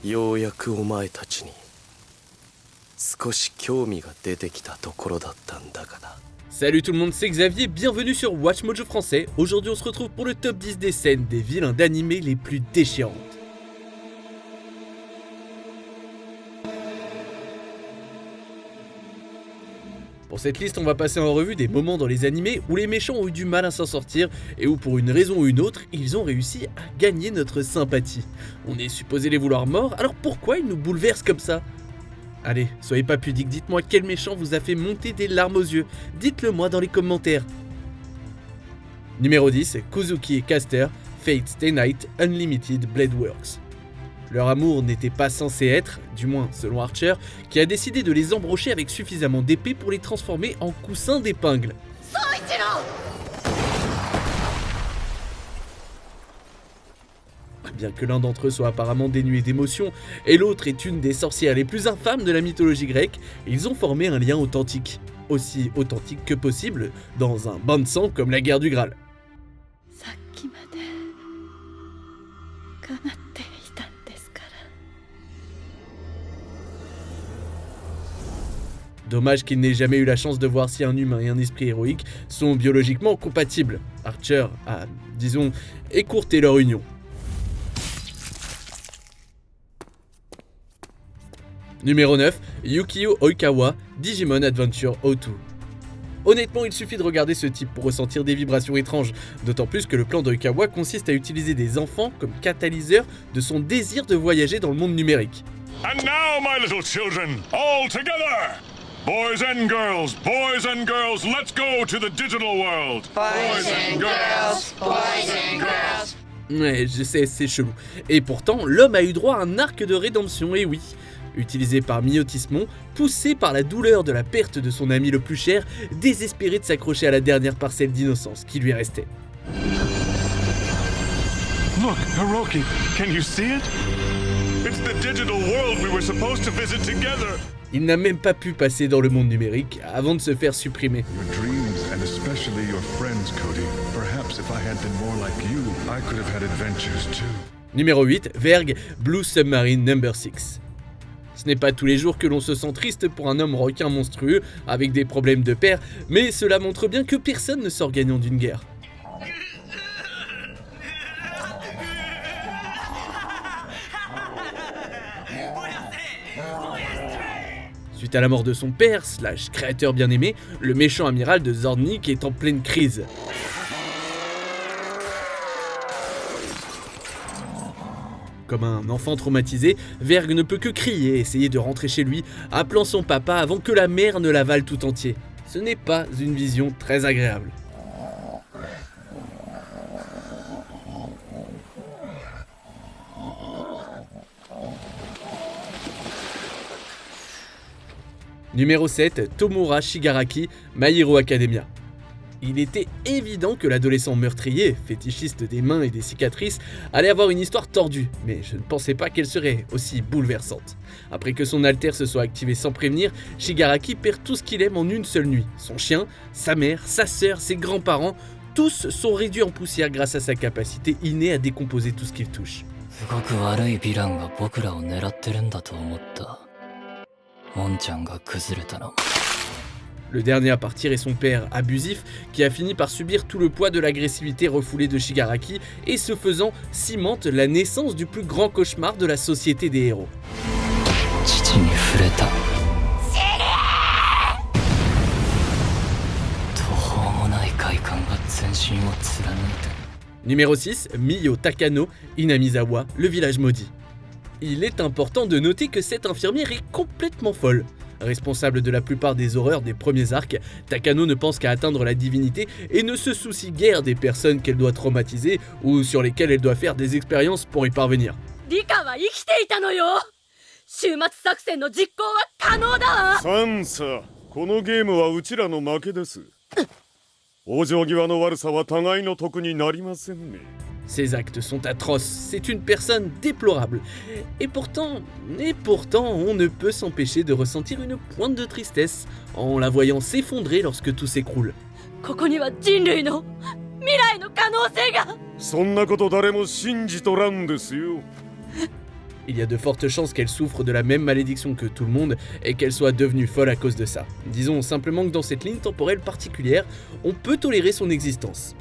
ようやくお前たちに少し興味が出てきたところだったんだがな。 Salut tout le monde, c'est Xavier, bienvenue sur Watch Mojo Français. Aujourd'hui on se retrouve pour le top 10 des scènes des vilains d'animé les plus déchirantes. Pour cette liste, on va passer en revue des moments dans les animés où les méchants ont eu du mal à s'en sortir et où pour une raison ou une autre, ils ont réussi à gagner notre sympathie. On est supposé les vouloir morts, alors pourquoi ils nous bouleversent comme ça? Allez, soyez pas pudiques, dites-moi quel méchant vous a fait monter des larmes aux yeux. Dites-le moi dans les commentaires. Numéro 10, Kuzuki et Caster, Fate Stay Night Unlimited Blade Works. Leur amour n'était pas censé être, du moins selon Archer, qui a décidé de les embrocher avec suffisamment d'épées pour les transformer en coussins d'épingles. Bien que l'un d'entre eux soit apparemment dénué d'émotions et l'autre est une des sorcières les plus infâmes de la mythologie grecque, ils ont formé un lien authentique. Aussi authentique que possible dans un bain de sang comme la guerre du Graal. Dommage qu'il n'ait jamais eu la chance de voir si un humain et un esprit héroïque sont biologiquement compatibles. Archer a, disons, écourté leur union. Numéro 9, Yukio Oikawa, Digimon Adventure 02. Honnêtement, il suffit de regarder ce type pour ressentir des vibrations étranges, d'autant plus que le plan d'Oikawa consiste à utiliser des enfants comme catalyseur de son désir de voyager dans le monde numérique. And now, my little children, all together! Boys and girls, let's go to the digital world! Boys and girls. Ouais, je sais, c'est chelou. Et pourtant, l'homme a eu droit à un arc de rédemption, et oui. Utilisé par Myotismon, poussé par la douleur de la perte de son ami le plus cher, désespéré de s'accrocher à la dernière parcelle d'innocence qui lui restait. Look, Hiroki, can you see it? It's the digital world we were supposed to visit together! Il n'a même pas pu passer dans le monde numérique avant de se faire supprimer. Your dreams and especially your friends, Cody. Perhaps if I had been more like you, I could have had adventures too. Numéro 8, Verg, Blue Submarine No. 6. Ce n'est pas tous les jours que l'on se sent triste pour un homme requin monstrueux avec des problèmes de père, mais cela montre bien que personne ne sort gagnant d'une guerre. Suite à la mort de son père, / créateur bien-aimé, le méchant amiral de Zordnik est en pleine crise. Comme un enfant traumatisé, Verg ne peut que crier et essayer de rentrer chez lui, appelant son papa avant que la mer ne l'avale tout entier. Ce n'est pas une vision très agréable. Numéro 7, Tomura Shigaraki, My Hero Academia. Il était évident que l'adolescent meurtrier, fétichiste des mains et des cicatrices, allait avoir une histoire tordue, mais je ne pensais pas qu'elle serait aussi bouleversante. Après que son alter se soit activé sans prévenir, Shigaraki perd tout ce qu'il aime en une seule nuit. Son chien, sa mère, sa sœur, ses grands-parents, tous sont réduits en poussière grâce à sa capacité innée à décomposer tout ce qu'il touche. Le dernier à partir est son père, abusif, qui a fini par subir tout le poids de l'agressivité refoulée de Shigaraki et ce faisant cimente la naissance du plus grand cauchemar de la société des héros. Numéro 6, Miyo Takano, Inamizawa, le village maudit. Il est important de noter que cette infirmière est complètement folle. Responsable de la plupart des horreurs des premiers arcs, Takano ne pense qu'à atteindre la divinité et ne se soucie guère des personnes qu'elle doit traumatiser ou sur lesquelles elle doit faire des expériences pour y parvenir. Sansa, このゲームはうちらの負けです。往生際の悪さは互いの得になりませんね。 Ses actes sont atroces, c'est une personne déplorable. Et pourtant, on ne peut s'empêcher de ressentir une pointe de tristesse en la voyant s'effondrer lorsque tout s'écroule. そんなこと誰も信じとらんですよ。Il y a de fortes chances qu'elle souffre de la même malédiction que tout le monde et qu'elle soit devenue folle à cause de ça. Disons simplement que dans cette ligne temporelle particulière, on peut tolérer son existence.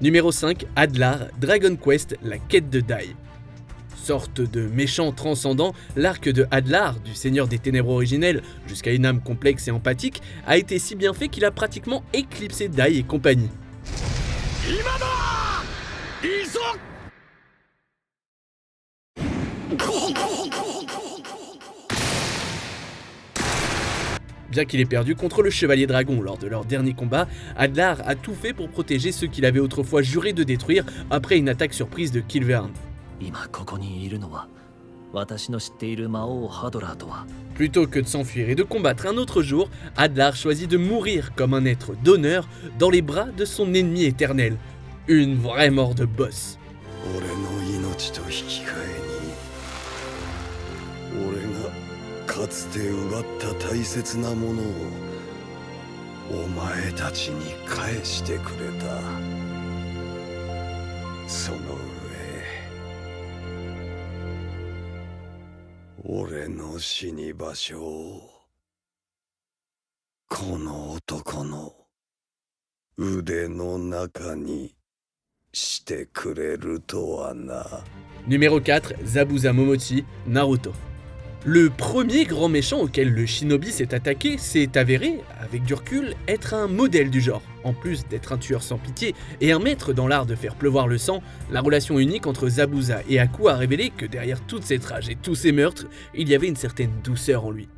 Numéro 5, Adlar, Dragon Quest, la quête de Dai. Sorte de méchant transcendant, l'arc de Adlar, du Seigneur des Ténèbres originel, jusqu'à une âme complexe et empathique, a été si bien fait qu'il a pratiquement éclipsé Dai et compagnie. Bien qu'il ait perdu contre le Chevalier Dragon lors de leur dernier combat, Adlar a tout fait pour protéger ceux qu'il avait autrefois juré de détruire après une attaque surprise de Kilvern. Plutôt que de s'enfuir et de combattre un autre jour, Adlar choisit de mourir comme un être d'honneur dans les bras de son ennemi éternel. Une vraie mort de boss. Numéro 4, Zabuza Momochi, Naruto. Le premier grand méchant auquel le shinobi s'est attaqué s'est avéré, avec du recul, être un modèle du genre. En plus d'être un tueur sans pitié et un maître dans l'art de faire pleuvoir le sang, la relation unique entre Zabuza et Aku a révélé que derrière toute cette rage et tous ces meurtres, il y avait une certaine douceur en lui.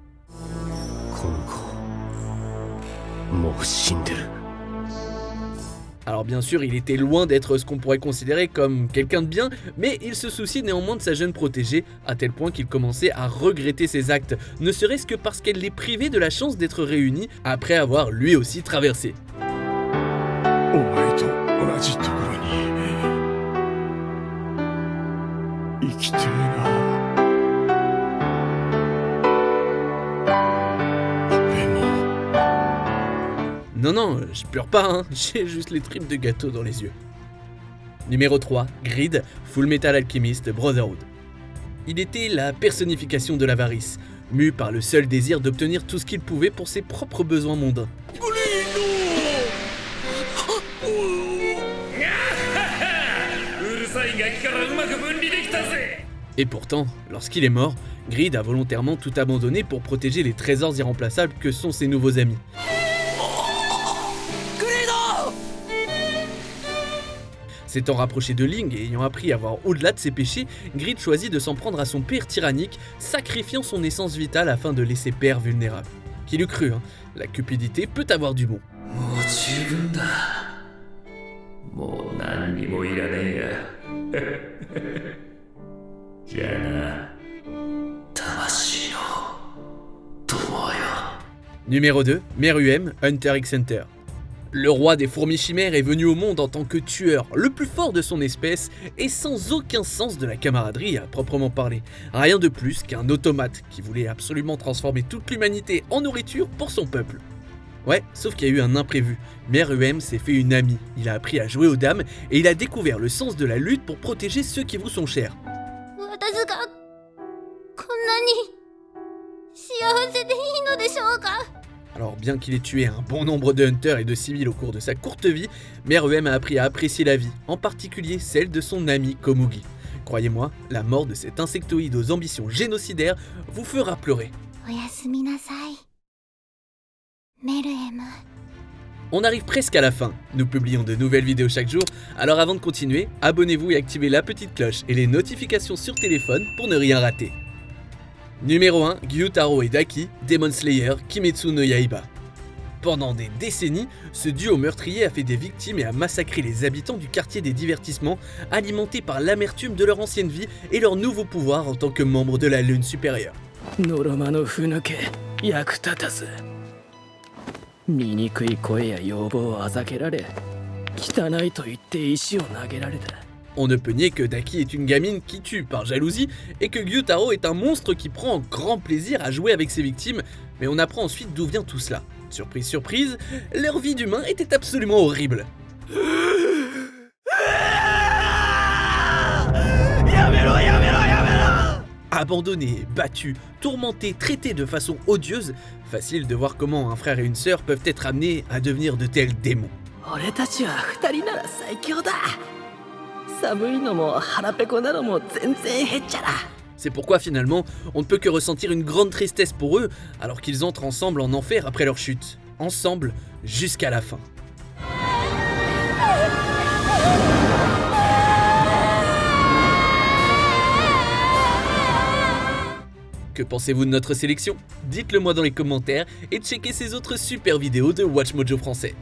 Alors bien sûr, il était loin d'être ce qu'on pourrait considérer comme quelqu'un de bien, mais il se soucie néanmoins de sa jeune protégée, à tel point qu'il commençait à regretter ses actes, ne serait-ce que parce qu'elle les privait de la chance d'être réunis après avoir lui aussi traversé. Non, je pleure pas, hein. J'ai juste les tripes de gâteau dans les yeux. Numéro 3, Greed, Full Metal Alchemist Brotherhood. Il était la personnification de l'avarice, mu par le seul désir d'obtenir tout ce qu'il pouvait pour ses propres besoins mondains. Et pourtant, lorsqu'il est mort, Greed a volontairement tout abandonné pour protéger les trésors irremplaçables que sont ses nouveaux amis. S'étant rapproché de Ling et ayant appris à voir au-delà de ses péchés, Greed choisit de s'en prendre à son père tyrannique, sacrifiant son essence vitale afin de laisser père vulnérable. Qui l'eût cru, hein, la cupidité peut avoir du bon. Numéro 2, Meruem, Hunter x Hunter. Le roi des fourmis chimères est venu au monde en tant que tueur, le plus fort de son espèce, et sans aucun sens de la camaraderie à proprement parler. Rien de plus qu'un automate qui voulait absolument transformer toute l'humanité en nourriture pour son peuple. Ouais, sauf qu'il y a eu un imprévu. Meruem s'est fait une amie, il a appris à jouer aux dames, et il a découvert le sens de la lutte pour protéger ceux qui vous sont chers. Alors bien qu'il ait tué un bon nombre de hunters et de civils au cours de sa courte vie, Meruem a appris à apprécier la vie, en particulier celle de son ami Komugi. Croyez-moi, la mort de cet insectoïde aux ambitions génocidaires vous fera pleurer. On arrive presque à la fin, nous publions de nouvelles vidéos chaque jour, alors avant de continuer, abonnez-vous et activez la petite cloche et les notifications sur téléphone pour ne rien rater. Numéro 1, Gyutaro et Daki, Demon Slayer, Kimetsu no Yaiba. Pendant des décennies, ce duo meurtrier a fait des victimes et a massacré les habitants du quartier des divertissements, alimentés par l'amertume de leur ancienne vie et leur nouveau pouvoir en tant que membres de la Lune supérieure. On ne peut nier que Daki est une gamine qui tue par jalousie et que Gyutaro est un monstre qui prend grand plaisir à jouer avec ses victimes, mais on apprend ensuite d'où vient tout cela. Surprise, surprise, leur vie d'humain était absolument horrible. abandonnés, battus, tourmentés, traités de façon odieuse, facile de voir comment un frère et une sœur peuvent être amenés à devenir de tels démons. 俺たちは二人なら最強だ。寒いのも腹ペコなのも全然へっちゃら。 C'est pourquoi finalement, on ne peut que ressentir une grande tristesse pour eux alors qu'ils entrent ensemble en enfer après leur chute. Ensemble, jusqu'à la fin. Que pensez-vous de notre sélection? Dites-le moi dans les commentaires et checkez ces autres super vidéos de WatchMojo français.